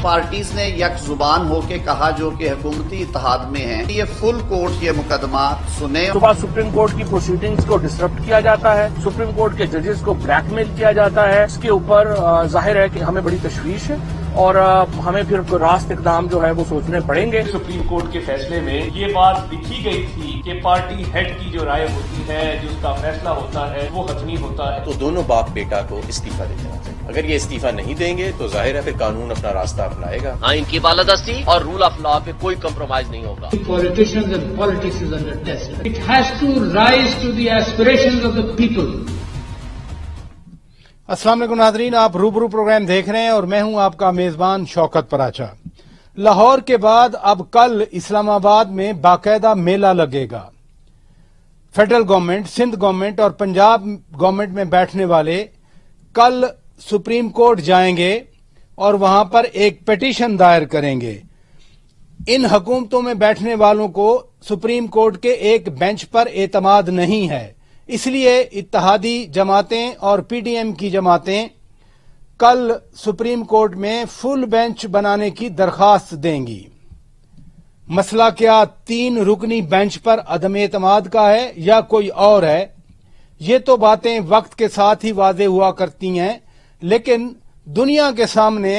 Parties نے یک زبان ہو کے کہا جو کہ حکومتی اتحاد میں ہیں، یہ فل کورٹ یہ مقدمات سنیں۔ صبح سپریم کورٹ کی پروسیڈنگز کو ڈسرپٹ کیا جاتا ہے، سپریم کورٹ کے ججز کو بلیک میل کیا جاتا ہے، اس کے اوپر ظاہر ہے کہ ہمیں بڑی تشویش ہے اور ہمیں پھر راست اقدام جو ہے وہ سوچنے پڑیں گے۔ سپریم کورٹ کے فیصلے میں یہ بات لکھی گئی تھی کہ پارٹی ہیڈ کی جو رائے ہوتی ہے، جس کا فیصلہ ہوتا ہے، وہ حتمی ہوتا ہے۔ تو دونوں باپ بیٹا کو استعفیٰ دے دینا چاہیے۔ اگر یہ استعفیٰ نہیں دیں گے تو ظاہر ہے پھر قانون اپنا راستہ اپنائے گا۔ آئین کی بالادستی اور رول آف لا پہ کوئی کمپرومائز نہیں ہوگا۔ Politicians and politics is under test. It has to rise to the aspirations of the people. السلام علیکم ناظرین، آپ روبرو پروگرام دیکھ رہے ہیں اور میں ہوں آپ کا میزبان شوکت پراچا۔ لاہور کے بعد اب کل اسلام آباد میں باقاعدہ میلہ لگے گا۔ فیڈرل گورنمنٹ، سندھ گورنمنٹ اور پنجاب گورنمنٹ میں بیٹھنے والے کل سپریم کورٹ جائیں گے اور وہاں پر ایک پیٹیشن دائر کریں گے۔ ان حکومتوں میں بیٹھنے والوں کو سپریم کورٹ کے ایک بینچ پر اعتماد نہیں ہے، اس لیے اتحادی جماعتیں اور پی ڈی ایم کی جماعتیں کل سپریم کورٹ میں فل بینچ بنانے کی درخواست دیں گی۔ مسئلہ کیا 3 رکنی بینچ پر عدم اعتماد کا ہے یا کوئی اور ہے؟ یہ تو باتیں وقت کے ساتھ ہی واضح ہوا کرتی ہیں، لیکن دنیا کے سامنے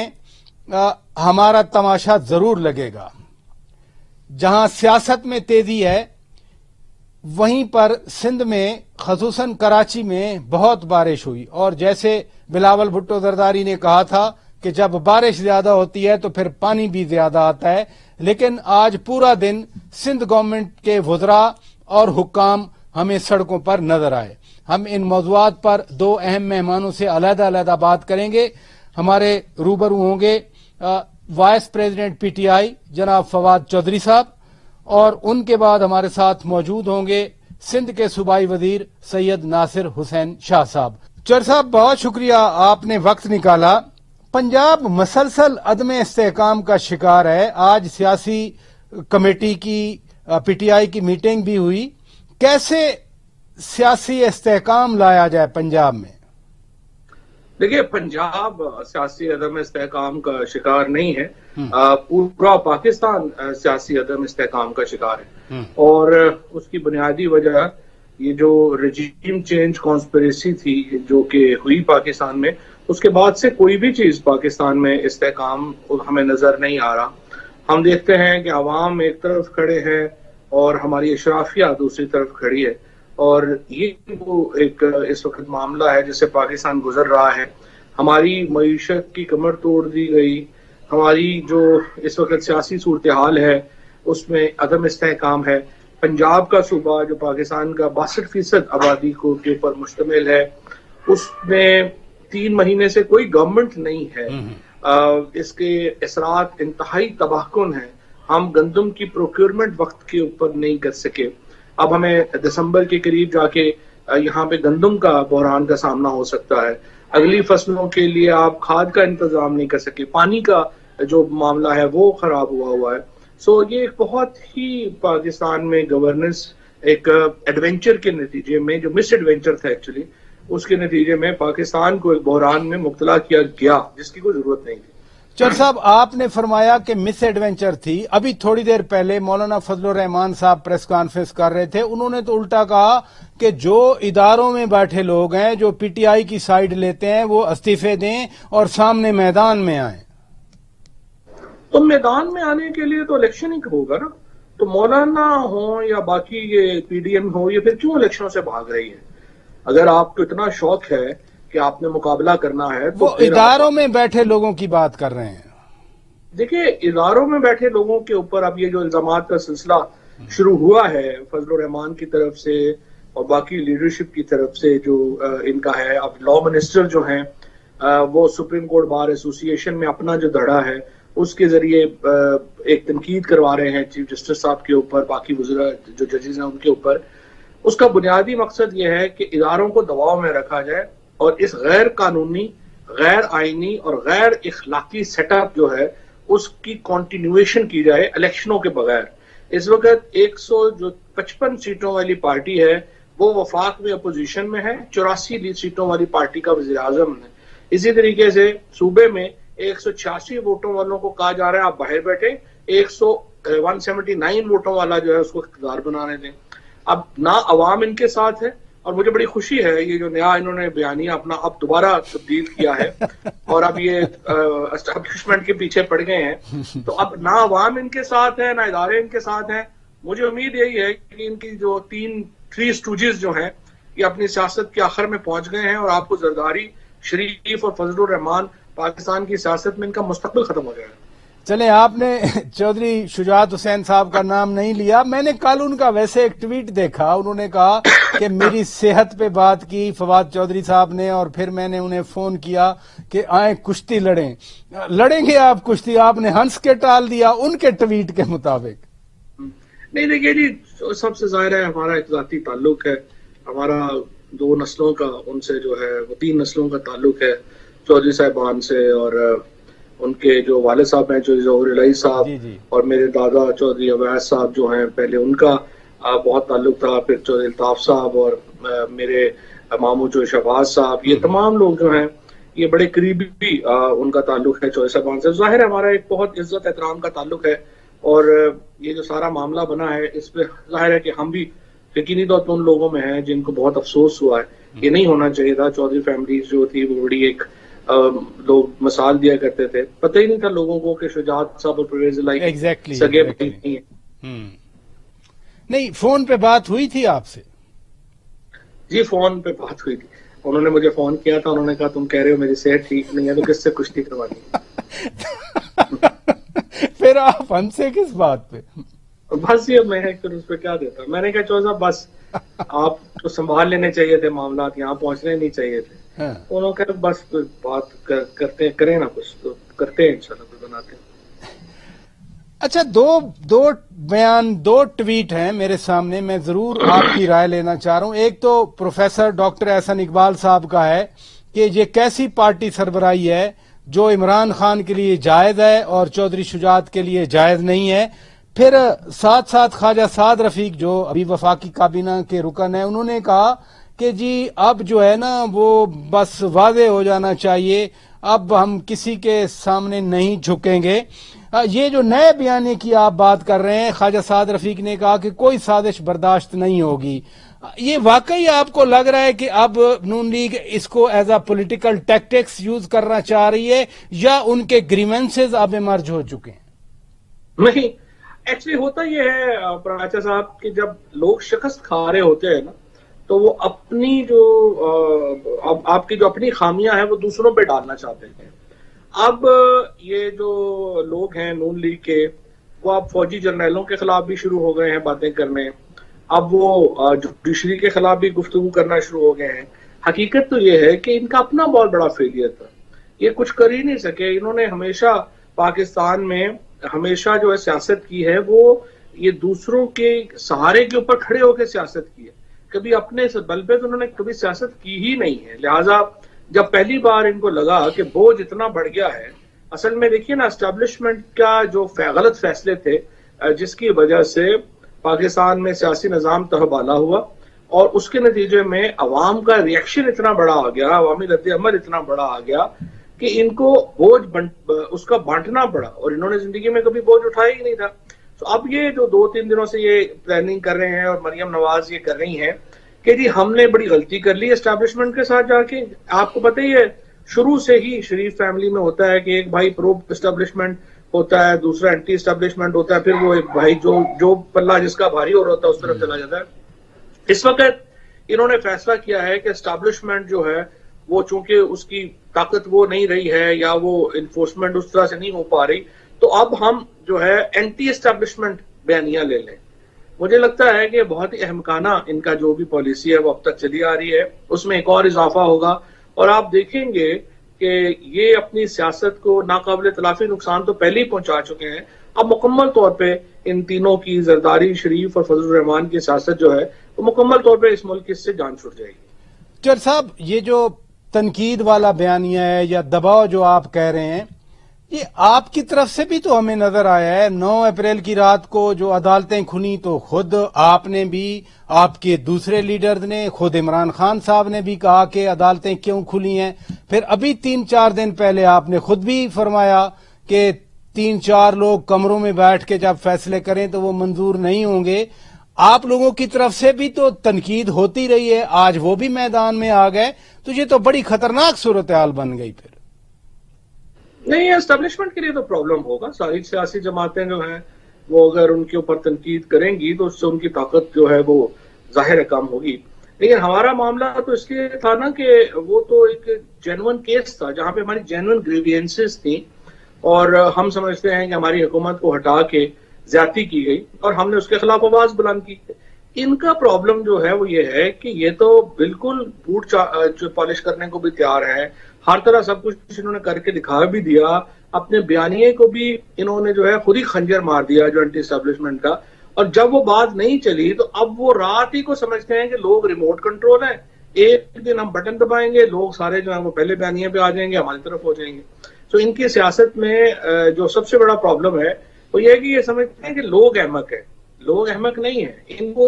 ہمارا تماشا ضرور لگے گا۔ جہاں سیاست میں تیزی ہے وہیں پر سندھ میں خصوصاً کراچی میں بہت بارش ہوئی، اور جیسے بلاول بھٹو زرداری نے کہا تھا کہ جب بارش زیادہ ہوتی ہے تو پھر پانی بھی زیادہ آتا ہے، لیکن آج پورا دن سندھ گورنمنٹ کے وزراء اور حکام ہمیں سڑکوں پر نظر آئے۔ ہم ان موضوعات پر 2 اہم مہمانوں سے علیحدہ علیحدہ بات کریں گے۔ ہمارے روبرو ہوں گے vice president P T I جناب فواد چودھری صاحب، اور ان کے بعد ہمارے ساتھ موجود ہوں گے سندھ کے صوبائی وزیر سید ناصر حسین شاہ صاحب۔ چودھری صاحب بہت شکریہ، آپ نے وقت نکالا۔ پنجاب مسلسل عدم استحکام کا شکار ہے۔ آج سیاسی کمیٹی کی پی ٹی آئی کی میٹنگ بھی ہوئی۔ کیسے سیاسی استحکام لایا جائے پنجاب میں؟ دیکھیے، پنجاب سیاسی عدم استحکام کا شکار نہیں ہے، پورا پاکستان سیاسی عدم استحکام کا شکار ہے، اور اس کی بنیادی وجہ یہ جو رجیم چینج کانسپریسی تھی جو کہ ہوئی پاکستان میں، اس کے بعد سے کوئی بھی چیز پاکستان میں استحکام ہمیں نظر نہیں آ رہا۔ ہم دیکھتے ہیں کہ عوام ایک طرف کھڑے ہیں اور ہماری اشرافیہ دوسری طرف کھڑی ہے، اور یہ وہ ایک اس وقت معاملہ ہے جس سے پاکستان گزر رہا ہے۔ ہماری معیشت کی کمر توڑ دی گئی، ہماری جو اس وقت سیاسی صورتحال ہے اس میں عدم استحکام ہے۔ پنجاب کا صوبہ جو پاکستان کا 62% آبادی کو کے اوپر مشتمل ہے، اس میں 3 مہینے سے کوئی گورنمنٹ نہیں ہے۔ اس کے اثرات انتہائی تباہ کن ہیں۔ ہم گندم کی پروکیورمنٹ وقت کے اوپر نہیں کر سکے، اب ہمیں دسمبر کے قریب جا کے یہاں پہ گندم کا بحران کا سامنا ہو سکتا ہے۔ اگلی فصلوں کے لیے آپ کھاد کا انتظام نہیں کر سکے، پانی کا جو معاملہ ہے وہ خراب ہوا ہے۔ سو یہ ایک بہت ہی پاکستان میں گورننس ایک ایڈونچر کے نتیجے میں، جو مس ایڈونچر تھا ایکچولی، اس کے نتیجے میں پاکستان کو ایک بحران میں مبتلا کیا گیا جس کی کوئی ضرورت نہیں تھی۔ چودھری صاحب، آپ نے فرمایا کہ مس ایڈونچر تھی۔ ابھی تھوڑی دیر پہلے مولانا فضل الرحمان صاحب پریس کانفرنس کر رہے تھے، انہوں نے تو الٹا کہا کہ جو اداروں میں بیٹھے لوگ ہیں جو پی ٹی آئی کی سائیڈ لیتے ہیں وہ استعفے دیں اور سامنے میدان میں آئیں۔ تو میدان میں آنے کے لیے تو الیکشن ہی ہوگا نا، تو مولانا ہوں یا باقی یہ پی ڈی ایم ہو، یہ پھر کیوں الیکشنوں سے بھاگ رہی ہے؟ اگر آپ کو اتنا شوق ہے کہ آپ نے مقابلہ کرنا ہے تو وہ اداروں میں بیٹھے لوگوں کی بات کر رہے ہیں۔ دیکھیے، اداروں میں بیٹھے لوگوں کے اوپر اب یہ جو الزامات کا سلسلہ شروع ہوا ہے فضل الرحمان کی طرف سے اور باقی لیڈرشپ کی طرف سے جو ان کا ہے، اب لا منسٹر جو ہیں وہ سپریم کورٹ بار ایسوسی ایشن میں اپنا جو دھڑا ہے اس کے ذریعے ایک تنقید کروا رہے ہیں چیف جسٹس صاحب کے اوپر، باقی وزراء جو ججز ہیں ان کے اوپر۔ اس کا بنیادی مقصد یہ ہے کہ اداروں کو دباؤ میں رکھا جائے اور اس غیر قانونی، غیر آئینی اور غیر اخلاقی سیٹ اپ جو ہے اس کی کنٹینیویشن کی جائے الیکشنوں کے بغیر۔ اس وقت 155 سیٹوں والی پارٹی ہے، وہ وفاق میں اپوزیشن میں ہے، 84 سیٹوں والی پارٹی کا وزیر اعظم ہے۔ اسی طریقے سے صوبے میں 186 ووٹوں والوں کو کہا جا رہا ہے آپ باہر بیٹھے, 179 ووٹوں والا جو ہے اس کو اقتدار بنانے دیں. اب نہ عوام ان کے ساتھ ہے, اور مجھے بڑی خوشی ہے یہ جو نیا انہوں نے بیانیہ اپنا اب دوبارہ تبدیل کیا ہے اور اب یہ اسٹیبلشمنٹ کے پیچھے پڑ گئے ہیں, تو اب نہ عوام ان کے ساتھ ہے نہ ادارے ان کے ساتھ ہیں. مجھے امید یہی ہے کہ ان کی جو 3 اسٹوجز جو ہیں یہ اپنی سیاست کے آخر میں پہنچ گئے ہیں, اور آپ کو زرداری, شریف اور فضل الرحمان پاکستان کی سیاست میں ان کا مستقبل ختم ہو جائے گا. چلیں, آپ نے چودھری شجاعت حسین صاحب کا نام نہیں لیا, میں نے کل ان کا ویسے ایک ٹویٹ دیکھا, انہوں نے کہا کہ میری صحت پہ بات کی فواد چودھری صاحب نے, اور پھر میں نے انہیں فون کیا کہ آئیں کشتی لڑیں گے آپ کشتی, آپ نے ہنس کے ٹال دیا ان کے ٹویٹ کے مطابق. نہیں دیکھیے جی, سب سے ظاہر ہے ہمارا ایک ذاتی تعلق ہے, ہمارا 2 نسلوں کا ان سے جو ہے وہ 3 نسلوں کا تعلق ہے چودھری صاحبان سے, اور ان کے جو والد صاحب ہیں چودھری ظہور الہی صاحب, اور میرے دادا چودھری اویس صاحب جو ہیں پہلے ان کا بہت تعلق تھا, پھر چودھری الطاف صاحب اور میرے ماموں چودھری شہباز صاحب, یہ تمام لوگ جو ہیں یہ بڑے قریبی ان کا تعلق ہے چودھری صاحبان سے. ظاہر ہے ہمارا ایک بہت عزت احترام کا تعلق ہے, اور یہ جو سارا معاملہ بنا ہے اس پہ ظاہر ہے کہ ہم بھی یقینی طور پر ان لوگوں میں ہیں جن کو بہت افسوس ہوا ہے. یہ نہیں ہونا چاہیے تھا. چودھری فیملیز جو تھی وہ بڑی ایک لوگ مثال دیا کرتے تھے, پتہ ہی نہیں تھا لوگوں کو کہ شجاعت صاحب اور پرویز الہی سگے بھائی نہیں ہیں. نہیں, فون پہ بات ہوئی تھی آپ سے؟ جی فون پہ بات ہوئی تھی, انہوں نے مجھے فون کیا تھا, انہوں نے کہا تم کہہ رہے ہو میری صحت ٹھیک نہیں ہے تو کس سے کشتی کروانی ہے. پھر آپ ہم سے کس بات پہ؟ بس یہ میں پھر اس پہ کیا دیتا, میں نے کہا چودھری صاحب بس آپ کو سنبھال لینے چاہیے تھے, معاملات یہاں پہنچنے نہیں چاہیے تھے. انہوں نے کہا بس بات کرتے ہیں, کریں نا کچھ تو کرتے ہیں انشاءاللہ کچھ بناتے ہیں. اچھا, دو ٹویٹ ہیں میرے سامنے, میں ضرور آپ کی رائے لینا چاہ رہا ہوں. ایک تو پروفیسر ڈاکٹر احسن اقبال صاحب کا ہے کہ یہ کیسی پارٹی سربراہی ہے جو عمران خان کے لیے جائز ہے اور چودھری شجاعت کے لیے جائز نہیں ہے. پھر ساتھ ساتھ خواجہ سعد رفیق جو ابھی وفاقی کابینہ کے رکن ہیں, انہوں نے کہا کہ جی اب جو ہے نا وہ بس واضح ہو جانا چاہیے, اب ہم کسی کے سامنے نہیں جھکیں گے. یہ جو نئے بیانے کی آپ بات کر رہے ہیں, خواجہ سعد رفیق نے کہا کہ کوئی سازش برداشت نہیں ہوگی. یہ واقعی آپ کو لگ رہا ہے کہ اب نون لیگ اس کو as a political tactics use کرنا چاہ رہی ہے, یا ان کے گریونسز اب ایمرج ہو چکے ہیں؟ نہیں, ایکچولی ہوتا یہ ہے پراچا صاحب کہ جب لوگ شکست کھا رہے ہوتے ہیں نا تو وہ اپنی جو آپ کی جو اپنی خامیاں ہیں وہ دوسروں پہ ڈالنا چاہتے ہیں. اب یہ جو لوگ ہیں نون لیگ کے, وہ اب فوجی جرنیلوں کے خلاف بھی شروع ہو گئے ہیں باتیں کرنے, اب وہ جوڈیشری کے خلاف بھی گفتگو کرنا شروع ہو گئے ہیں. حقیقت تو یہ ہے کہ ان کا اپنا بہت بڑا فیلئر تھا, یہ کچھ کر ہی نہیں سکے. انہوں نے ہمیشہ پاکستان میں ہمیشہ جو ہے سیاست کی ہے وہ یہ دوسروں کے سہارے کے اوپر کھڑے ہو کے سیاست کی ہے, کبھی اپنے بل پہ تو انہوں نے کبھی سیاست کی ہی نہیں ہے. لہٰذا جب پہلی بار ان کو لگا کہ بوجھ اتنا بڑھ گیا ہے, اصل میں دیکھیے نا اسٹیبلشمنٹ کا جو غلط فیصلے تھے جس کی وجہ سے پاکستان میں سیاسی نظام تہبالا ہوا, اور اس کے نتیجے میں عوام کا ریئیکشن اتنا بڑا آ گیا, عوامی رد عمل اتنا بڑا آ گیا کہ ان کو بوجھ اس کا بانٹنا پڑا, اور انہوں نے زندگی میں کبھی بوجھ اٹھایا ہی نہیں تھا. تو اب یہ جو 2-3 دنوں سے یہ پلاننگ کر رہے ہیں, اور مریم نواز یہ کر رہی ہیں کہ جی ہم نے بڑی غلطی کر لی اسٹیبلشمنٹ کے ساتھ جا کے. آپ کو پتہ ہی ہے شروع سے ہی شریف فیملی میں ہوتا ہے کہ ایک بھائی پرو اسٹیبلشمنٹ ہوتا ہے, دوسرا اینٹی اسٹیبلشمنٹ ہوتا ہے, پھر وہ ایک بھائی جو پلہ جس کا بھاری ہو رہا ہوتا ہے اس طرف چلا جاتا ہے. اس وقت انہوں نے فیصلہ کیا ہے کہ اسٹیبلشمنٹ جو ہے وہ چونکہ اس کی طاقت وہ نہیں رہی ہے یا وہ انفورسمنٹ اس طرح سے نہیں ہو پا رہی, تو اب ہم جو ہے اینٹی اسٹیبلشمنٹ بیانیہ لے لیں. مجھے لگتا ہے کہ بہت ہی احمقانہ ان کا جو بھی پالیسی ہے وہ اب تک چلی آ رہی ہے, اس میں ایک اور اضافہ ہوگا, اور آپ دیکھیں گے کہ یہ اپنی سیاست کو ناقابل تلافی نقصان تو پہلے ہی پہنچا چکے ہیں. اب مکمل طور پہ ان تینوں کی زرداری, شریف اور فضل الرحمان کی سیاست جو ہے وہ مکمل طور پہ اس ملک کی اس سے جان چھوٹ جائے گی. چر صاحب, یہ جو تنقید والا بیانیہ ہے یا دباؤ جو آپ کہہ رہے ہیں, یہ آپ کی طرف سے بھی تو ہمیں نظر آیا ہے 9 اپریل کی رات کو جو عدالتیں کھلی تو خود آپ نے بھی، آپ کے دوسرے لیڈرز نے، خود عمران خان صاحب نے بھی کہا کہ عدالتیں کیوں کھلی ہیں. پھر ابھی 3-4 دن پہلے آپ نے خود بھی فرمایا کہ 3-4 لوگ کمروں میں بیٹھ کے جب فیصلے کریں تو وہ منظور نہیں ہوں گے. آپ لوگوں کی طرف سے بھی تو تنقید ہوتی رہی ہے، آج وہ بھی میدان میں آ گئے، تو یہ تو بڑی خطرناک صورتحال بن گئی. پھر نہیں، اسٹیبلشمنٹ کے لیے تو پرابلم ہوگا. ساری سیاسی جماعتیں جو ہیں وہ اگر ان کے اوپر تنقید کریں گی تو اس سے ان کی طاقت جو ہے وہ ظاہر کم ہوگی. لیکن ہمارا معاملہ تو اس لیے تھا نا کہ وہ تو ایک جینون کیس تھا جہاں پہ ہماری جینون گریوینسز تھیں اور ہم سمجھتے ہیں کہ ہماری حکومت کو ہٹا کے زیادتی کی گئی اور ہم نے اس کے خلاف آواز بلند کی. ان کا پرابلم جو ہے وہ یہ ہے کہ یہ تو بالکل بوٹ پالش کرنے کو بھی تیار ہے، ہر طرح سب کچھ انہوں نے کر کے دکھا بھی دیا. اپنے بیانیے کو بھی انہوں نے جو ہے خود ہی خنجر مار دیا جو اینٹی اسٹیبلشمنٹ کا. اور جب وہ بات نہیں چلی تو اب وہ رات ہی کو سمجھتے ہیں کہ لوگ ریموٹ کنٹرول ہیں، ایک دن ہم بٹن دبائیں گے، لوگ سارے جو ہیں وہ پہلے بیانیے پہ آ جائیں گے، ہماری طرف ہو جائیں گے. تو ان کی سیاست میں جو سب سے بڑا پرابلم ہے وہ یہ ہے کہ یہ سمجھتے ہیں کہ لوگ احمق ہیں. لوگ احمق نہیں ہیں. ان کو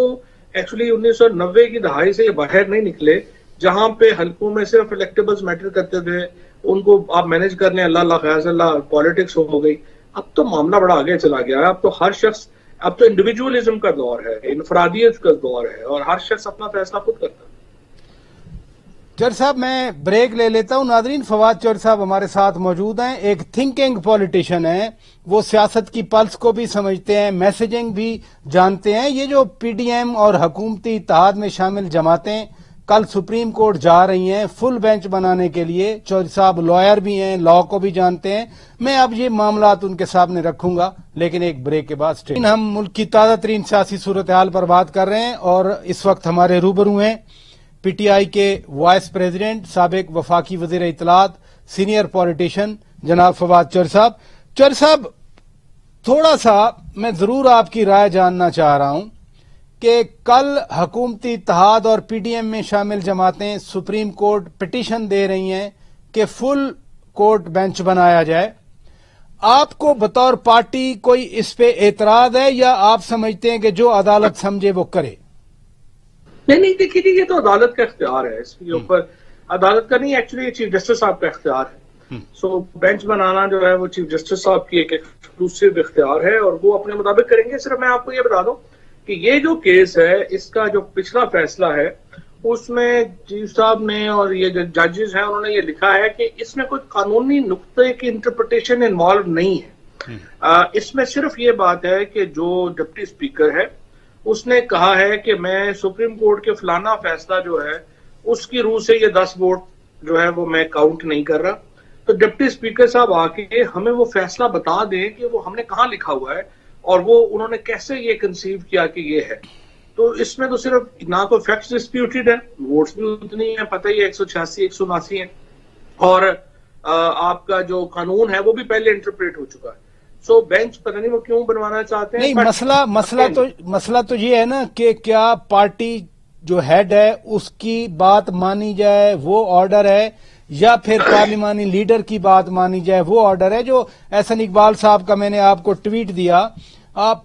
ایکچولی 1990 کی دہائی سے یہ باہر نہیں نکلے جہاں پہ حلقوں میں صرف الیکٹیبلز میٹر کرتے تھے، ان کو آپ مینج کر لیں، اللہ خیاض اللہ پالیٹکس ہو گئی. اب تو معاملہ بڑا آگے چلا گیا ہے. اب تو ہر شخص، اب تو انڈیویجولزم کا دور ہے، انفرادیت کا دور ہے اور ہر شخص اپنا فیصلہ خود کرتا ہے. چور صاحب میں بریک لے لیتا ہوں. ناظرین، فواد چور صاحب ہمارے ساتھ موجود ہیں، ایک تھنکنگ پولیٹیشین ہیں، وہ سیاست کی پلس کو بھی سمجھتے ہیں، میسیجنگ بھی جانتے ہیں. یہ جو پی ڈی ایم اور حکومتی اتحاد میں شامل جماعتیں کل سپریم کورٹ جا رہی ہیں فل بینچ بنانے کے لیے، چور صاحب لائر بھی ہیں، لا کو بھی جانتے ہیں. میں اب یہ معاملات ان کے سامنے رکھوں گا لیکن ایک بریک کے بعد ہم ملک کی تازہ ترین سیاسی صورتحال پر بات کر رہے ہیں اور اس وقت ہمارے روبرو ہیں پی ٹی آئی کے وائس پریزیڈنٹ، سابق وفاقی وزیر اطلاعات، سینئر پولیٹیشین جناب فواد چور صاحب. چور صاحب، تھوڑا سا میں ضرور آپ کی رائے جاننا چاہ رہا ہوں کہ کل حکومتی اتحاد اور پی ڈی ایم میں شامل جماعتیں سپریم کورٹ پٹیشن دے رہی ہیں کہ فل کورٹ بینچ بنایا جائے. آپ کو بطور پارٹی کوئی اس پہ اعتراض ہے یا آپ سمجھتے ہیں کہ جو عدالت سمجھے وہ کرے؟ نہیں دیکھیے، یہ تو عدالت کا اختیار ہے. اس کے اوپر عدالت کا نہیں، ایکچولی چیف جسٹس صاحب کا اختیار ہے. سو بینچ بنانا جو ہے وہ چیف جسٹس صاحب کی ایک ایکسکلوسیو اختیار ہے اور وہ اپنے مطابق کریں گے. صرف میں آپ کو یہ بتا دوں کہ یہ جو کیس ہے اس کا جو پچھلا فیصلہ ہے اس میں چیف صاحب نے اور یہ جو ججز ہیں انہوں نے یہ لکھا ہے کہ اس میں کوئی قانونی نقطے کی انٹرپریٹیشن انوالو نہیں ہے. اس میں صرف یہ بات ہے کہ جو ڈپٹی اسپیکر ہے اس نے کہا ہے کہ میں سپریم کورٹ کے فلانا فیصلہ جو ہے اس کی روح سے یہ 10 ووٹ جو ہے وہ میں کاؤنٹ نہیں کر رہا. تو ڈپٹی اسپیکر صاحب آ کے ہمیں وہ فیصلہ بتا دیں کہ وہ ہم نے کہاں لکھا ہوا ہے اور وہ انہوں نے کیسے یہ کنسیو کیا کہ یہ ہے. تو اس میں تو صرف نہ کوئی فیکٹس ڈسپیوٹیڈ ہے، ووٹس بھی اتنی ہیں، پتہ ہی 186 179 ہیں، اور آپ کا جو قانون ہے وہ بھی پہلے انٹرپریٹ ہو چکا ہے. سو بینچ پتہ نہیں وہ کیوں بنوانا چاہتے ہیں. نہیں، مسئلہ تو یہ ہے نا کہ کیا پارٹی جو ہیڈ ہے اس کی بات مانی جائے وہ آرڈر ہے یا پھر پارلیمانی لیڈر کی بات مانی جائے وہ آرڈر ہے. جو احسن اقبال صاحب کا میں نے آپ کو ٹویٹ دیا، آپ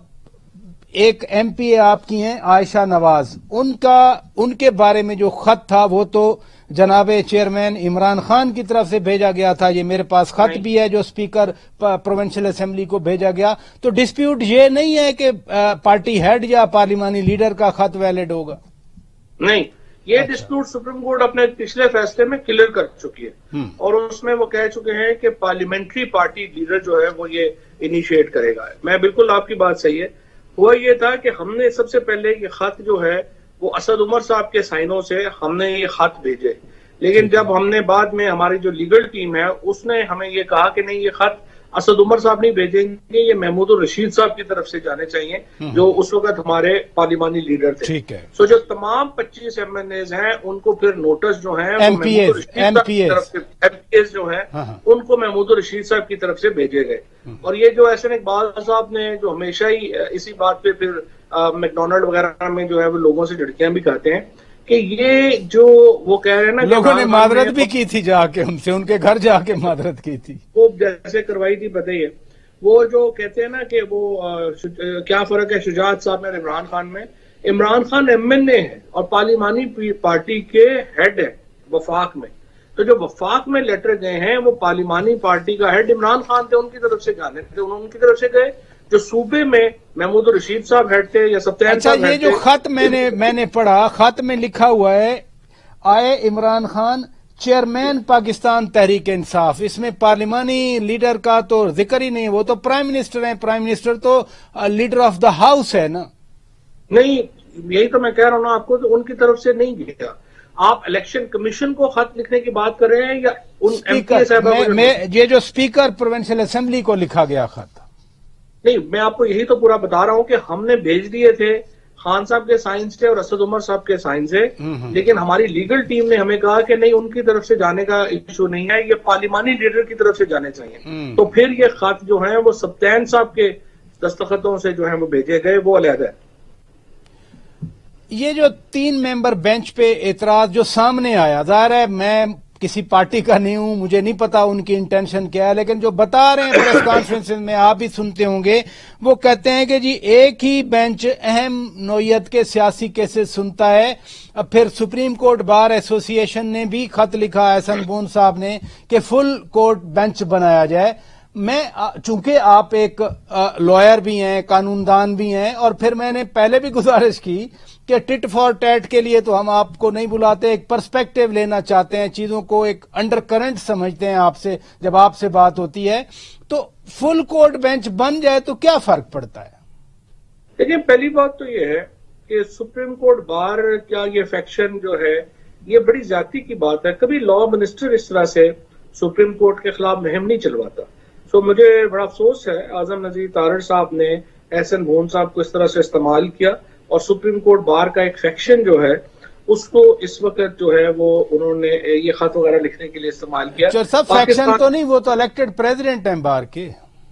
ایک ایم پی اے آپ کی ہیں عائشہ نواز، ان کے بارے میں جو خط تھا وہ تو جناب چیئرمین عمران خان کی طرف سے بھیجا گیا تھا. یہ میرے پاس خط بھی ہے جو اسپیکر پروونشل اسمبلی کو بھیجا گیا. تو ڈسپیوٹ یہ نہیں ہے کہ پارٹی ہیڈ یا پارلیمانی لیڈر کا خط ویلڈ ہوگا؟ نہیں، یہ ڈسپیوٹ سپریم کورٹ اپنے پچھلے فیصلے میں کلیئر کر چکی ہے اور اس میں وہ کہہ چکے ہیں کہ پارلیمنٹری پارٹی لیڈر جو ہے وہ یہ انیشیٹ کرے گا. میں بالکل آپ کی بات صحیح ہے. ہوا یہ تھا کہ ہم نے سب سے پہلے یہ خط جو ہے وہ اسد عمر صاحب کے سائنوں سے ہم نے یہ خط بھیجے، لیکن جب ہم نے بعد میں ہماری جو لیگل ٹیم ہے اس نے ہمیں یہ کہا کہ نہیں، یہ خط اسد عمر صاحب نہیں بھیجیں گے، یہ محمود الرشید صاحب کی طرف سے جانے چاہیے جو اس وقت ہمارے پارلیمانی لیڈر تھے. ٹھیک ہے. سو جو تمام 25 ایم این ایز ہیں ان کو پھر نوٹس جو ہیں ایم پی ایز جو ہیں ان کو محمود الرشید صاحب کی طرف سے بھیجے گئے. اور یہ جو احسن اقبال صاحب نے جو ہمیشہ ہی اسی بات پہ پھر میکڈونلڈ وغیرہ میں جو ہے وہ لوگوں سے جھڑکیاں بھی کھاتے ہیں کہ یہ جو وہ کہہ رہے ہیں نا، لوگوں نے معذرت بھی کی تھی جا کے، ان سے ان کے گھر جا کے معذرت کی تھی، وہ جیسے کروائی تھی پتہ ہی ہے. وہ جو کہتے ہیں نا کہ وہ کیا فرق ہے شجاعت صاحب میں عمران خان میں. عمران خان MNA ہے اور پارلیمانی پارٹی کے ہیڈ ہے وفاق میں. تو جو وفاق میں لیٹر گئے ہیں وہ پارلیمانی پارٹی کا ہیڈ عمران خان تھے، ان کی طرف سے جانے تھے، انہوں ان کی طرف سے گئے. جو صوبے میں محمود الرشید صاحب ہیڈ تھے یا سبطین صاحب ہیڈ تھے. یہ جو خط میں نے پڑھا، خط میں لکھا ہوا ہے آئے عمران خان چیئرمین پاکستان تحریک انصاف. اس میں پارلیمانی لیڈر کا تو ذکر ہی نہیں، وہ تو پرائم منسٹر ہیں. پرائم منسٹر تو لیڈر آف دا ہاؤس ہے نا. نہیں، یہی تو میں کہہ رہا ہوں نا آپ کو، تو ان کی طرف سے نہیں گیا. آپ الیکشن کمیشن کو خط لکھنے کی بات کر رہے ہیں یا ان اسپیکر یہ جو اسپیکر پروونشل اسمبلی کو لکھا گیا خط؟ نہیں، میں آپ کو یہی تو پورا بتا رہا ہوں کہ ہم نے بھیج دیے تھے. خان صاحب کے سائنس تھے اور اسد عمر صاحب کے سائنس ہے، لیکن ہماری لیگل ٹیم نے ہمیں کہا کہ نہیں، ان کی طرف سے جانے کا ایشو نہیں ہے، یہ پارلیمانی لیڈر کی طرف سے جانے چاہیے. تو پھر یہ خط جو ہیں وہ سبطین صاحب کے دستخطوں سے جو ہیں وہ بھیجے گئے، وہ علیحدہ ہے. یہ جو 3 ممبر بینچ پہ اعتراض جو سامنے آیا، ظاہر ہے میں کسی پارٹی کا نہیں ہوں، مجھے نہیں پتا ان کی انٹینشن کیا ہے، لیکن جو بتا رہے ہیں پریس کانفرنس میں آپ بھی سنتے ہوں گے، وہ کہتے ہیں کہ جی ایک ہی بینچ اہم نوعیت کے سیاسی کیسز سنتا ہے. اب پھر سپریم کورٹ بار ایسوسی ایشن نے بھی خط لکھا احسن بون صاحب نے کہ فل کورٹ بینچ بنایا جائے. میں چونکہ آپ ایک لائر بھی ہیں، قانون دان بھی ہیں، اور پھر میں نے پہلے بھی گزارش کی کہ ٹٹ فار ٹیٹ کے لیے تو ہم آپ کو نہیں بلاتے، ایک پرسپیکٹو لینا چاہتے ہیں، چیزوں کو ایک انڈر کرنٹ سمجھتے ہیں آپ سے جب آپ سے بات ہوتی ہے. تو فل کورٹ بینچ بن جائے تو کیا فرق پڑتا ہے؟ دیکھیں، پہلی بات تو یہ ہے کہ سپریم کورٹ بار کیا یہ فیکشن جو ہے یہ بڑی زیادتی کی بات ہے. کبھی لا منسٹر اس طرح سے سپریم کورٹ کے خلاف مہم نہیں چلواتا. مجھے بڑا افسوس ہے اعظم نذیر تارڑ صاحب نے احسن بون صاحب کو اس طرح سے استعمال کیا، اور سپریم کورٹ بار کا ایک فیکشن جو ہے اس کو اس وقت جو ہے وہ انہوں نے یہ خط وغیرہ لکھنے کے لیے استعمال کیا. سب فیکشن تو نہیں، وہ تو الیکٹڈ پریزیڈنٹ ہیں بار کے.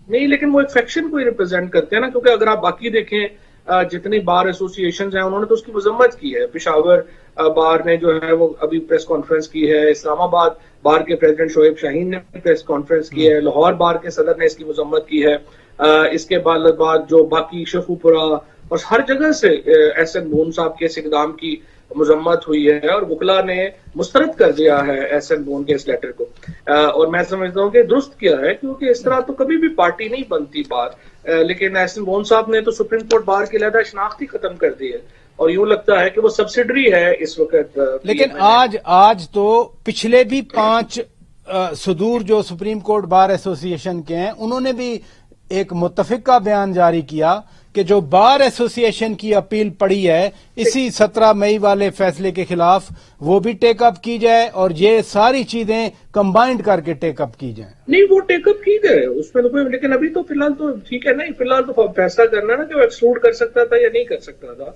نہیں، لیکن وہ ایک فیکشن کو ہی ریپرزینٹ کرتے ہیں نا، کیونکہ اگر آپ باقی دیکھیں جتنی بار ایسوسی ایشنز ہیں انہوں نے تو اس کی مذمت کی ہے. پشاور بار نے جو ہے وہ ابھی پریس کانفرنس کی ہے، اسلام آباد بار کے پریزیڈنٹ شعیب شاہین نے پریس کانفرنس کی ہے، لاہور بار کے صدر نے اس کی مذمت کی ہے. اس کے بعد جو باقی شیخو پورہ اور ہر جگہ سے احسن بون صاحب کے اس اقدام کی مذمت ہوئی ہے، اور وکلا نے مسترد کر دیا ہے احسن بون کے اس لیٹر کو. اور میں سمجھتا ہوں کہ درست کیا ہے، کیونکہ اس طرح تو کبھی بھی پارٹی نہیں بنتی بار. لیکن احسن بون صاحب نے تو سپریم کورٹ بار کی علیحدہ شناخت ہی ختم کر دی ہے، اور یوں لگتا ہے کہ وہ سبسڈری ہے اس وقت. لیکن آج تو پچھلے بھی 5 صدور جو سپریم کورٹ بار ایسوسی ایشن کے ہیں، انہوں نے بھی ایک متفقہ بیان جاری کیا کہ جو بار ایسوسی ایشن کی اپیل پڑی ہے اسی 17 مئی والے فیصلے کے خلاف، وہ بھی ٹیک اپ کی جائے، اور یہ ساری چیزیں کمبائنڈ کر کے ٹیک اپ کی جائیں. نہیں، وہ ٹیک اپ کی گئے اس میں تو کوئی، لیکن ابھی تو فی الحال تو ٹھیک ہے. نہیں، فی الحال تو فیصلہ کرنا نا کہ وہ ایکسکلوڈ کر سکتا تھا یا نہیں کر سکتا تھا.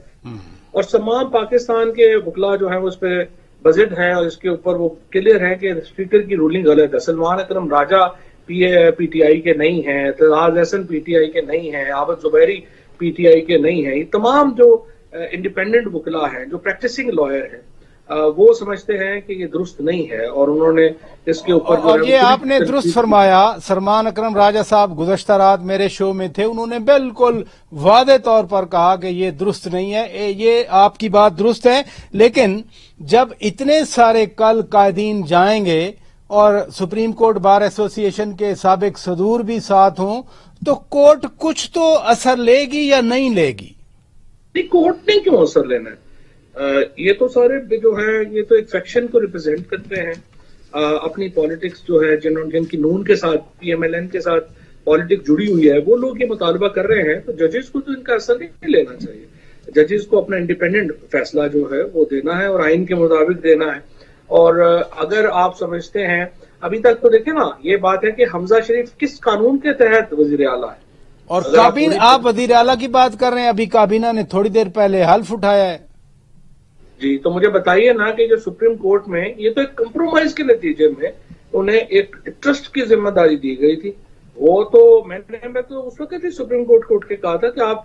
اور تمام پاکستان کے وکلا جو ہیں وہ اس پہ بزد ہیں، اور اس کے اوپر وہ کلیئر ہے کہ اسپیکر کی رولنگ غلط ہے. سلمان اکرم راجہ پی ٹی آئی کے نہیں ہیں، Aitzaz Ahsan P T I کے نہیں ہیں، عابد زبیری پی ٹی آئی کے نہیں ہیں. یہ تمام جو انڈیپینڈنٹ وکلا ہیں، جو پریکٹسنگ لائر ہیں، وہ سمجھتے ہیں کہ یہ درست نہیں ہے، اور انہوں نے اس کے اوپر اور یہ آپ نے درست فرمایا. سلمان اکرم راجہ صاحب گزشتہ رات میرے شو میں تھے، انہوں نے بالکل واضح طور پر کہا کہ یہ درست نہیں ہے. یہ آپ کی بات درست ہے، لیکن جب اتنے سارے کل قائدین جائیں گے اور سپریم کورٹ بار ایسوسی ایشن کے سابق صدور بھی ساتھ ہوں، تو کورٹ کچھ تو اثر لے گی یا نہیں لے گی؟ نہیں، کورٹ نے کیوں اثر لینا ہے؟ یہ تو سارے جو ہے یہ تو ایک فیکشن کو ریپرزینٹ کرتے ہیں. اپنی پالیٹکس جو ہے جن کی نون کے ساتھ، پی ایم ایل این کے ساتھ پالیٹکس جڑی ہوئی ہے، وہ لوگ یہ مطالبہ کر رہے ہیں. تو ججز کو تو ان کا اثر نہیں لینا چاہیے. ججز کو اپنا انڈیپینڈنٹ فیصلہ جو ہے وہ دینا ہے، اور آئین کے مطابق دینا ہے. اور اگر آپ سمجھتے ہیں، ابھی تک تو دیکھیں نا، یہ بات ہے کہ حمزہ شریف کس قانون کے تحت وزیر اعلیٰ ہے. اور آپ وزیر اعلیٰ کی بات کر رہے ہیں، ابھی کابینہ نے تھوڑی دیر پہلے حلف اٹھایا ہے. جی، تو مجھے بتائیے نا کہ جو سپریم کورٹ میں یہ تو ایک کمپرومائز کے نتیجے میں انہیں ایک ٹرسٹ کی ذمہ داری دی گئی تھی. وہ تو میں تو اس وقت ہی سپریم کورٹ کو اٹھ کے کہا تھا کہ آپ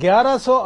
1100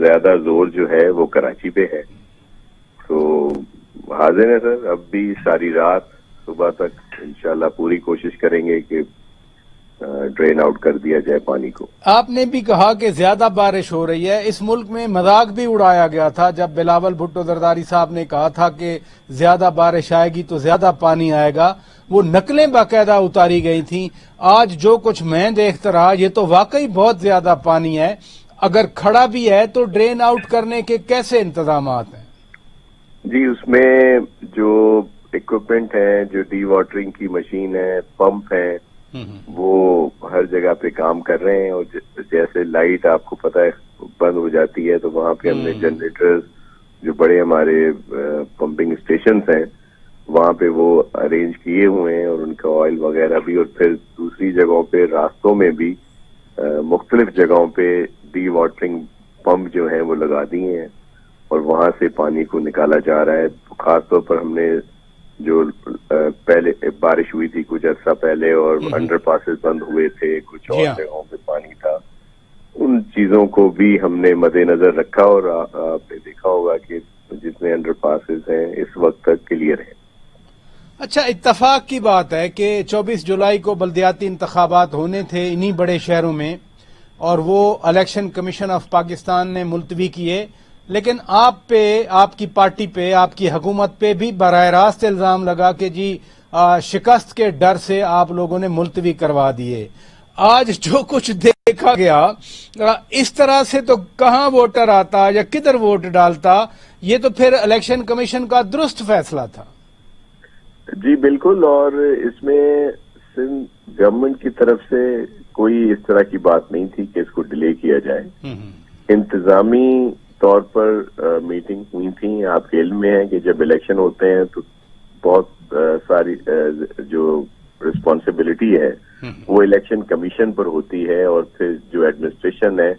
زیادہ زور جو ہے وہ کراچی پہ ہے. تو حاضر ہے سر، اب بھی ساری رات صبح تک انشاءاللہ پوری کوشش کریں گے کہ ڈرین آؤٹ کر دیا جائے پانی کو. آپ نے بھی کہا کہ زیادہ بارش ہو رہی ہے. اس ملک میں مذاق بھی اڑایا گیا تھا جب بلاول بھٹو زرداری صاحب نے کہا تھا کہ زیادہ بارش آئے گی تو زیادہ پانی آئے گا. وہ نقلیں باقاعدہ اتاری گئی تھیں. آج جو کچھ میں دیکھتا رہا یہ تو واقعی بہت زیادہ پانی ہے. اگر کھڑا بھی ہے تو ڈرین آؤٹ کرنے کے کیسے انتظامات ہیں؟ جی اس میں جو اکوپمنٹ ہے، جو ڈی واٹرنگ کی مشین ہے، پمپ ہے، وہ ہر جگہ پہ کام کر رہے ہیں. اور جیسے لائٹ آپ کو پتہ ہے بند ہو جاتی ہے تو وہاں پہ ہم نے جنریٹرز جو بڑے ہمارے پمپنگ اسٹیشنز ہیں وہاں پہ وہ ارینج کیے ہوئے ہیں، اور ان کا آئل وغیرہ بھی. اور پھر دوسری جگہوں پہ راستوں میں بھی مختلف جگہوں پہ ڈی واٹرنگ پمپ جو ہیں وہ لگا دیے ہیں اور وہاں سے پانی کو نکالا جا رہا ہے. خاص طور پر ہم نے جو پہلے بارش ہوئی تھی کچھ عرصہ پہلے اور انڈر پاسز بند ہوئے تھے، کچھ اور جگہوں پہ پانی تھا، ان چیزوں کو بھی ہم نے مد نظر رکھا. اور آپ نے دیکھا ہوگا کہ جتنے انڈر پاسز ہیں اس وقت تک کلیئر ہیں. اچھا، اتفاق کی بات ہے کہ 24 جولائی کو بلدیاتی انتخابات ہونے تھے انہی بڑے شہروں میں، اور وہ الیکشن کمیشن آف پاکستان نے ملتوی کیے. لیکن آپ پہ، آپ کی پارٹی پہ، آپ کی حکومت پہ بھی براہ راست الزام لگا کہ جی شکست کے ڈر سے آپ لوگوں نے ملتوی کروا دیے. آج جو کچھ دیکھا گیا اس طرح سے تو کہاں ووٹر آتا یا کدھر ووٹ ڈالتا؟ یہ تو پھر الیکشن کمیشن کا درست فیصلہ تھا. جی بالکل، اور اس میں سندھ گورنمنٹ کی طرف سے کوئی اس طرح کی بات نہیں تھی کہ اس کو ڈیلے کیا جائے. انتظامی طور پر میٹنگ ہوئی تھیں. آپ کے علم میں ہے کہ جب الیکشن ہوتے ہیں تو بہت ساری جو رسپانسبلٹی ہے وہ الیکشن کمیشن پر ہوتی ہے، اور پھر جو ایڈمنسٹریشن ہے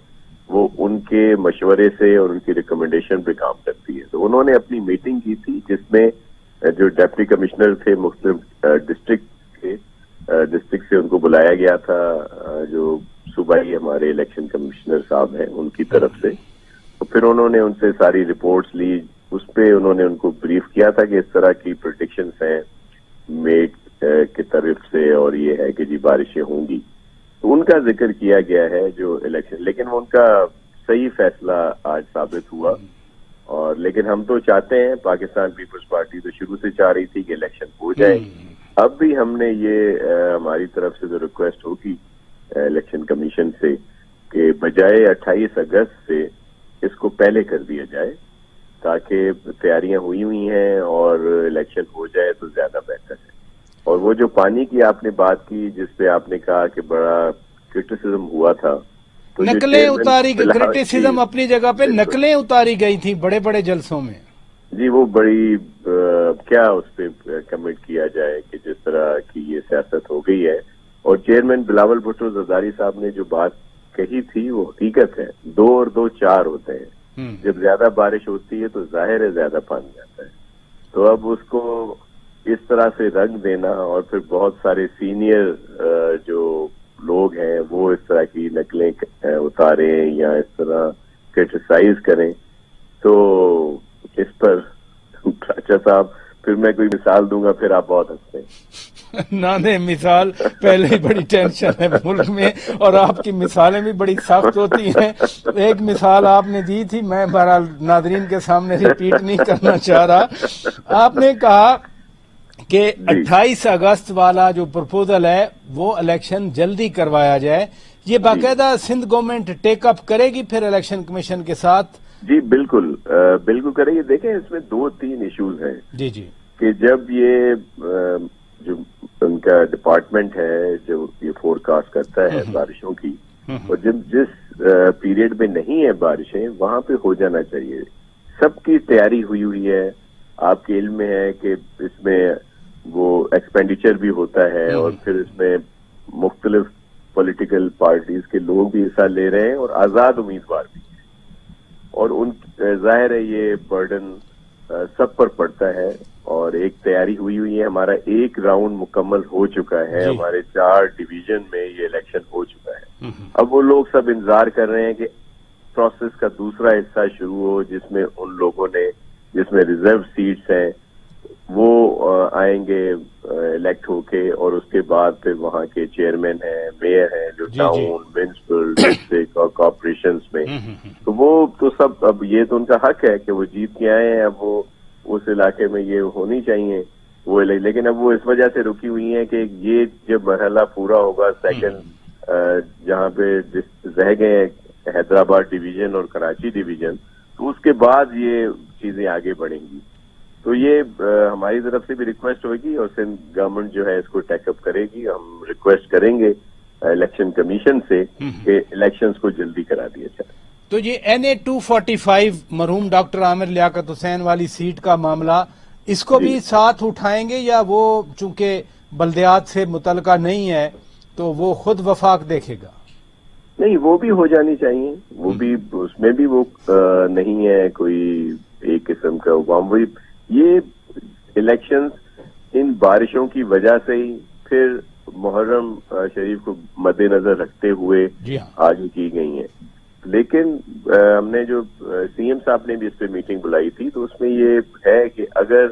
وہ ان کے مشورے سے اور ان کی ریکمنڈیشن پہ کام کرتی ہے. تو انہوں نے اپنی میٹنگ کی تھی جس میں جو ڈپٹی کمشنر تھے مختلف ڈسٹرکٹ سے ان کو بلایا گیا تھا، جو صوبائی ہمارے الیکشن کمشنر صاحب ہیں ان کی طرف سے. تو پھر انہوں نے ان سے ساری رپورٹس لی. اس پہ انہوں نے ان کو بریف کیا تھا کہ اس طرح کی پریڈکشنز ہیں میٹ کی طرف سے اور یہ ہے کہ جی بارشیں ہوں گی. تو ان کا ذکر کیا گیا ہے جو الیکشن، لیکن ان کا صحیح فیصلہ آج ثابت ہوا. اور لیکن ہم تو چاہتے ہیں، پاکستان پیپلز پارٹی تو شروع سے چاہ رہی تھی کہ الیکشن ہو جائے. اب بھی ہم نے یہ ہماری طرف سے جو ریکویسٹ ہوگی الیکشن کمیشن سے کہ بجائے 28 اگست سے اس کو پہلے کر دیا جائے تاکہ تیاریاں ہوئی ہیں اور الیکشن ہو جائے تو زیادہ بہتر ہے. اور وہ جو پانی کی آپ نے بات کی جس پہ آپ نے کہا کہ بڑا کرٹیسزم ہوا تھا، تو نقلیں اتاری گئی، کرٹیسزم اپنی جگہ پہ نقلیں اتاری گئی تھیں بڑے بڑے جلسوں میں. جی وہ بڑی کیا اس پہ کمنٹ کیا جائے کہ جس طرح کی یہ سیاست ہو گئی ہے. اور چیئرمین بلاول بھٹو زرداری صاحب نے جو بات کہی تھی وہ حقیقت ہے. 2 اور 2 4 ہوتے ہیں. جب زیادہ بارش ہوتی ہے تو ظاہر ہے زیادہ پانی آتا ہے. تو اب اس کو اس طرح سے رنگ دینا اور پھر بہت سارے سینئر جو لوگ ہیں وہ اس طرح کی نقلیں اتاریں یا اس طرح کرٹیسائز کریں، تو اس پر اچھا صاحب پھر میں کوئی مثال دوں گا پھر آپ بہت ہنستے ہیں. نہ دیں مثال، پہلے ہی بڑی ٹینشن ہے ملک میں اور آپ کی مثالیں بھی بڑی سخت ہوتی ہیں. ایک مثال آپ نے دی تھی، میں بہرحال ناظرین کے سامنے ریپیٹ نہیں کرنا چاہ رہا. آپ نے کہا کہ 28 اگست والا جو پرپوزل ہے وہ الیکشن جلدی کروایا جائے. یہ باقاعدہ سندھ گورنمنٹ ٹیک اپ کرے گی پھر الیکشن کمیشن کے ساتھ؟ جی بالکل بالکل کریں گے. دیکھیں اس میں 2-3 ایشوز ہیں. جی کہ جب یہ جو ان کا ڈپارٹمنٹ ہے جو یہ فور کاسٹ کرتا ہے بارشوں کی، اور جس پیریڈ میں نہیں ہے بارشیں وہاں پہ ہو جانا چاہیے. سب کی تیاری ہوئی ہے. آپ کے علم میں ہے کہ اس میں وہ ایکسپینڈیچر بھی ہوتا ہے اور پھر اس میں مختلف پولیٹیکل پارٹیز کے لوگ بھی حصہ لے رہے ہیں اور آزاد امیدوار بھی. اور ان ظاہر ہے یہ برڈن سب پر پڑتا ہے. اور ایک تیاری ہوئی ہے. ہمارا 1 راؤنڈ مکمل ہو چکا ہے. ہمارے 4 ڈویژن میں یہ الیکشن ہو چکا ہے. اب وہ لوگ سب انتظار کر رہے ہیں کہ پروسیس کا دوسرا حصہ شروع ہو جس میں ان لوگوں نے جس میں ریزرو سیٹس ہیں وہ آئیں گے الیکٹ ہو کے، اور اس کے بعد پھر وہاں کے چیئرمین ہیں، میئر ہیں جو ٹاؤن، میونسپل، ڈسٹرکٹ اور کارپوریشنز میں، تو وہ تو سب اب یہ تو ان کا حق ہے کہ وہ جیت کے آئے ہیں، اب وہ اس علاقے میں یہ ہونی چاہیے وہ، لیکن اب وہ اس وجہ سے رکی ہوئی ہیں کہ یہ جب مرحلہ پورا ہوگا سیکنڈ جہاں پہ رہ گئے ہیں حیدرآباد ڈویژن اور کراچی ڈویژن، تو اس کے بعد یہ چیزیں آگے بڑھیں گی. تو یہ ہماری طرف سے بھی ریکویسٹ ہوگی اور سندھ گورنمنٹ جو ہے اس کو ٹیک اپ کرے گی. ہم ریکویسٹ کریں گے الیکشن کمیشن سے کہ الیکشنز کو جلدی کرا دیا جائے. تو یہ NA 245 مرحوم ڈاکٹر عامر لیاقت حسین والی سیٹ کا معاملہ، اس کو بھی ساتھ اٹھائیں گے یا وہ چونکہ بلدیات سے متعلقہ نہیں ہے تو وہ خود وفاق دیکھے گا؟ نہیں، وہ بھی ہو جانی چاہیے، وہ بھی اس میں بھی وہ نہیں ہے کوئی ایک قسم کا عوام. یہ الیکشنز ان بارشوں کی وجہ سے ہی پھر محرم شریف کو مد نظر رکھتے ہوئے آگے کی گئی ہیں. لیکن ہم نے جو CM صاحب نے بھی اس پہ میٹنگ بلائی تھی تو اس میں یہ ہے کہ اگر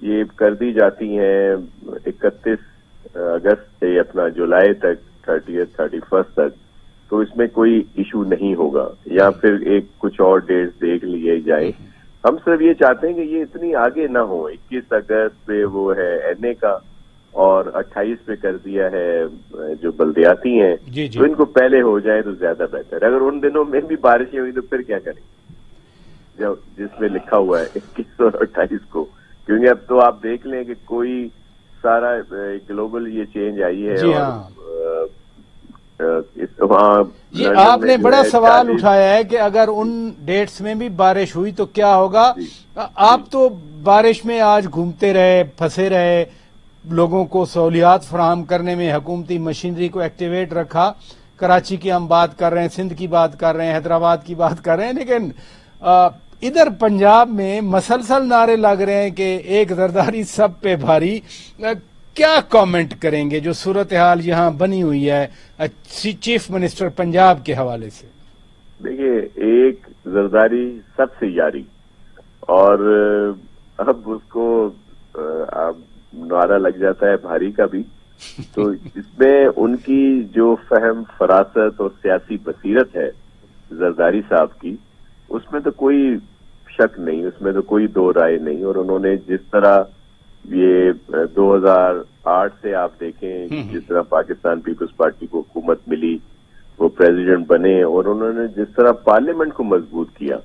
یہ کر دی جاتی ہیں 31 اگست سے اپنا جولائی تک 31 تک، تو اس میں کوئی ایشو نہیں ہوگا، یا پھر ایک کچھ اور ڈیٹس دیکھ لیے جائیں. ہم صرف یہ چاہتے ہیں کہ یہ اتنی آگے نہ ہو. 21 اگست پہ وہ ہے NA کا اور 28 پہ کر دیا ہے جو بلدیاتی ہیں، تو ان کو پہلے ہو جائے تو زیادہ بہتر. اگر ان دنوں میں بھی بارشیں ہوئی تو پھر کیا کریں گے جس میں لکھا ہوا ہے 21 اور 28 کو، کیونکہ اب تو آپ دیکھ لیں کہ کوئی سارا گلوبل یہ چینج آئی ہے. یہ آپ نے بڑا سوال اٹھایا ہے کہ اگر ان ڈیٹس میں بھی بارش ہوئی تو کیا ہوگا. آپ تو بارش میں آج گھومتے رہے، پھنسے رہے، لوگوں کو سہولیات فراہم کرنے میں حکومتی مشینری کو ایکٹیویٹ رکھا. کراچی کی ہم بات کر رہے ہیں، سندھ کی بات کر رہے ہیں، حیدرآباد کی بات کر رہے ہیں، لیکن ادھر پنجاب میں مسلسل نعرے لگ رہے ہیں کہ ایک زرداری سب پہ بھاری. کیا کامنٹ کریں گے جو صورتحال یہاں بنی ہوئی ہے چیف منسٹر پنجاب کے حوالے سے؟ دیکھیے، ایک زرداری سب سے یاری، اور اب اس کو اب نعرہ لگ جاتا ہے بھاری کا بھی. تو اس میں ان کی جو فہم، فراست اور سیاسی بصیرت ہے زرداری صاحب کی، اس میں تو کوئی شک نہیں، اس میں تو کوئی دو رائے نہیں. اور انہوں نے جس طرح یہ 2008 سے آپ دیکھیں جس طرح پاکستان پیپلز پارٹی کو حکومت ملی، وہ پریزیڈنٹ بنے، اور انہوں نے جس طرح پارلیمنٹ کو مضبوط کیا،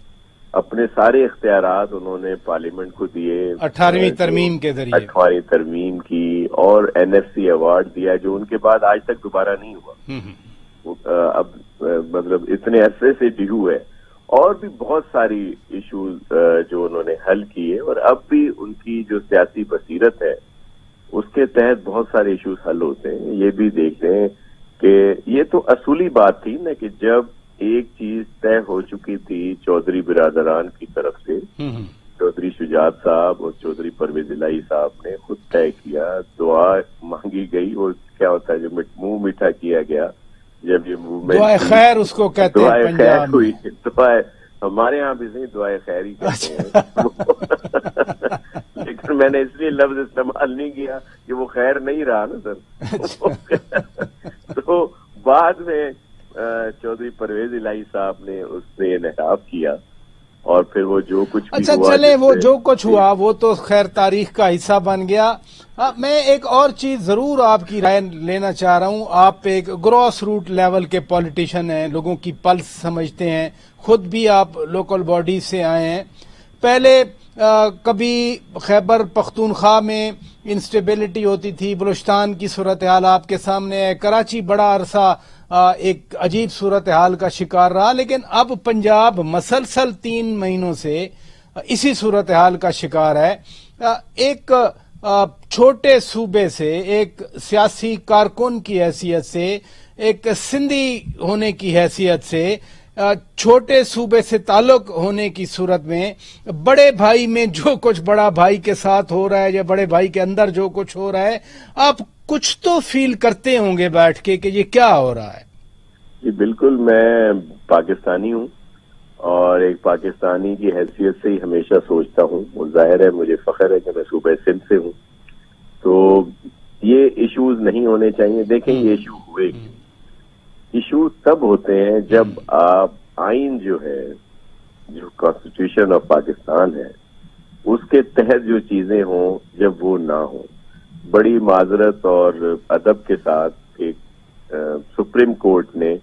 اپنے سارے اختیارات انہوں نے پارلیمنٹ کو دیے 18ویں ترمیم کے ذریعے، 18ویں ترمیم کی، اور NFC ایوارڈ دیا جو ان کے بعد آج تک دوبارہ نہیں ہوا. اب مطلب اتنے عرصے سے ڈیو ہے. اور بھی بہت ساری ایشوز جو انہوں نے حل کیے، اور اب بھی ان کی جو سیاسی بصیرت ہے اس کے تحت بہت سارے ایشوز حل ہوتے ہیں. یہ بھی دیکھتے ہیں کہ یہ تو اصولی بات تھی نا کہ جب ایک چیز طے ہو چکی تھی چودھری برادران کی طرف سے، چودھری شجاعت صاحب اور چودھری پرویز الہی صاحب نے خود طے کیا، دعا مانگی گئی، اور کیا ہوتا ہے جو منہ میٹھا کیا گیا، جب یہ موومنٹ دعائے خیر اس کو کہتے ہیں، دعائے خیر ہوئی، دعائے ہمارے ہاں بھی نہیں، دعائے خیر ہی کہتے ہیں. لیکن میں نے اس لیے لفظ استعمال نہیں کیا کہ وہ خیر نہیں رہا نا سر. تو بعد میں چودھری پرویز الہی صاحب نے اس سے انعطاف کیا، اور پھر وہ جو کچھ بھی اچھا ہوا، چلے وہ جو کچھ ہوا وہ تو خیر تاریخ کا حصہ بن گیا. میں ایک اور چیز ضرور آپ کی رائے لینا چاہ رہا ہوں. آپ ایک گراس روٹ لیول کے پولیٹیشین ہیں، لوگوں کی پلس سمجھتے ہیں، خود بھی آپ لوکل باڈی سے آئے ہیں. پہلے کبھی خیبر پختونخوا میں انسٹیبلٹی ہوتی تھی، بلوچستان کی صورتحال آپ کے سامنے ہے، کراچی بڑا عرصہ ایک عجیب صورتحال کا شکار رہا، لیکن اب پنجاب مسلسل 3 مہینوں سے اسی صورتحال کا شکار ہے. ایک چھوٹے صوبے سے، ایک سیاسی کارکن کی حیثیت سے، ایک سندھی ہونے کی حیثیت سے، چھوٹے صوبے سے تعلق ہونے کی صورت میں بڑے بھائی میں جو کچھ بڑا بھائی کے ساتھ ہو رہا ہے یا بڑے بھائی کے اندر جو کچھ ہو رہا ہے، آپ کچھ تو فیل کرتے ہوں گے بیٹھ کے کہ یہ کیا ہو رہا ہے. جی بالکل، میں پاکستانی ہوں اور ایک پاکستانی کی حیثیت سے ہی ہمیشہ سوچتا ہوں. وہ ظاہر ہے مجھے فخر ہے کہ میں صوبہ سندھ سے ہوں. تو یہ ایشوز نہیں ہونے چاہیے. دیکھیں یہ ایشو ہوئے گی. ایشو تب ہوتے ہیں جب آپ آئین جو ہے، جو کانسٹیٹیوشن آف پاکستان ہے، اس کے تحت جو چیزیں ہوں جب وہ نہ ہوں. بڑی معذرت اور ادب کے ساتھ ایک سپریم کورٹ نے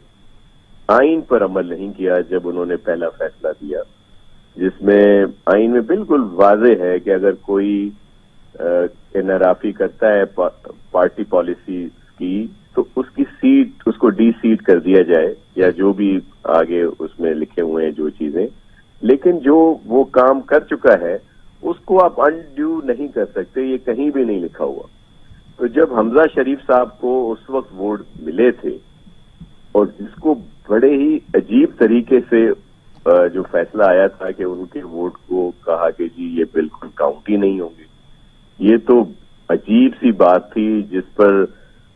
آئین پر عمل نہیں کیا جب انہوں نے پہلا فیصلہ دیا، جس میں آئین میں بالکل واضح ہے کہ اگر کوئی انحرافی کرتا ہے پارٹی پالیسی کی تو اس کی سیٹ، اس کو ڈی سیٹ کر دیا جائے، یا جو بھی آگے اس میں لکھے ہوئے ہیں جو چیزیں. لیکن جو وہ کام کر چکا ہے اس کو آپ انڈو نہیں کر سکتے، یہ کہیں بھی نہیں لکھا ہوا. تو جب حمزہ شریف صاحب کو اس وقت ووٹ ملے تھے اور جس کو بڑے ہی عجیب طریقے سے جو فیصلہ آیا تھا کہ ان کے ووٹ کو کہا کہ جی یہ بالکل کاؤنٹ ہی نہیں ہوں گے، یہ تو عجیب سی بات تھی جس پر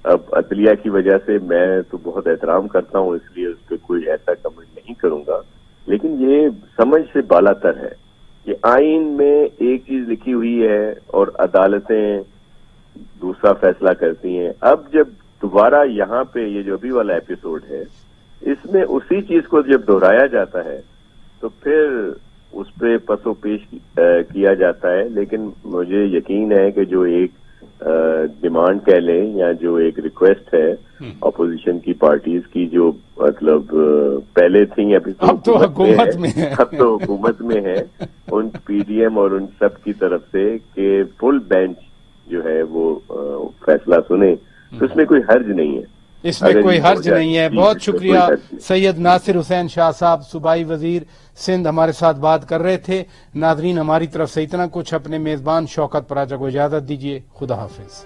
اب عدلیہ کی وجہ سے میں تو بہت احترام کرتا ہوں، اس لیے اس پہ کوئی ایسا کمنٹ نہیں کروں گا. لیکن یہ سمجھ سے بالا تر ہے کہ آئین میں ایک چیز لکھی ہوئی ہے اور عدالتیں دوسرا فیصلہ کرتی ہیں. اب جب دوبارہ یہاں پہ یہ جو ابھی والا ایپیسوڈ ہے، اس میں اسی چیز کو جب دہرایا جاتا ہے تو پھر اس پہ پس و پیش کیا جاتا ہے. لیکن مجھے یقین ہے کہ جو ایک ڈیمانڈ کہہ لیں یا جو ایک ریکویسٹ ہے اپوزیشن کی پارٹیز کی، جو مطلب پہلے تھیں ابھی اب تو حکومت میں ہے، اب تو حکومت میں ہے، ان پی ڈی ایم اور ان سب کی طرف سے کہ فل بینچ جو ہے وہ فیصلہ سنے، تو اس میں کوئی حرج نہیں ہے. اس میں کوئی حرج نہیں ہے. بہت شکریہ سید ناصر حسین شاہ صاحب، صوبائی وزیر سندھ، ہمارے ساتھ بات کر رہے تھے. ناظرین ہماری طرف سے اتنا کچھ. اپنے میزبان شوکت پراچا کو اجازت دیجیے. خدا حافظ.